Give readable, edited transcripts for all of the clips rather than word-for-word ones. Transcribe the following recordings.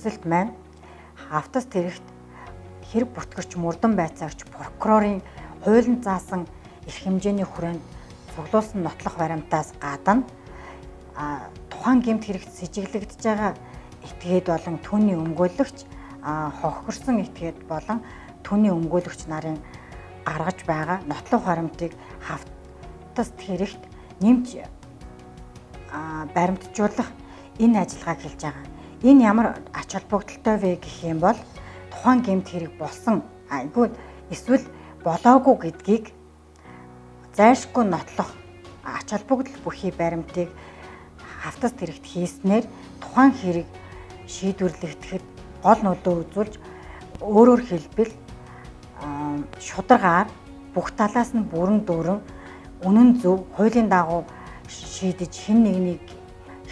хүсэлт маань хавтас тэрэгт хэрэг бүртгэгч, мөрдөн байцаагч, прокурорын хуулинд заасан эрх хэмжээний хүрээнд цуглуулсан нотлох баримтаас гадна тухайн гэмт хэрэгт сэжиглэгдэж байгаа этгээд болон түүний өмгөөлөгч, хохирсон этгээд болон түүний өмгөөлөгч нарын гаргаж байгаа нотлох баримтыг хавтас тэрэгт нэмж баримтжуулах энэ ажиллагааг хэлж байгаа. Энэ ямар ач холбогдолтой вэ гэх юм бол тухайн гэмт хэрэг болсон эсвэл болоогүй гэдгийг зайлшгүй нотлох ач холбогдол бүхий баримтыг хавтас тэрэгт хийснээр тухайн хэрэг шийдвэрлэгдэхэд гол нөлөө үзүүлж, өөрөөр хэлбэл шударгаар бүх талаас нь бүрэн дүүрэн үнэн зөв хуулийн дагуу шийдэж хэн нэгнийг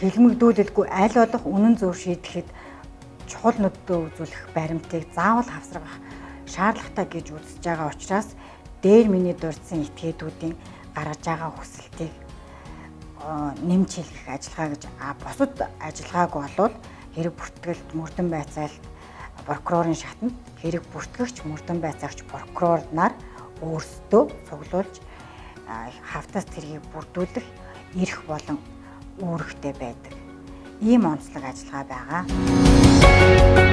хэлмэгдүүлэлгүй аль болох үнэн зөв шийдэхэд чухал нөлөө үзүүлэх баримтыг заавал хавсрах шаардлагатай гэж үзэж байгаа учраас дээр миний дурдсан этгээдүүдийн гаргаж байгаа хүсэлтийг нэмж хэлэх ажиллагаа гэж бусад ажиллагааг болвол хэрэг бүртгэлт, мөрдөн байцаалт, прокурорын шатанд хэрэг бүртгэгч, мөрдөн байцаагч, прокурор нар өөрсдөө цуглуулж хавтас тэргийг бүрдүүлэх эрх болон үүрэгтэй байдаг. Ийм онцлог ажиллагаа байгаа.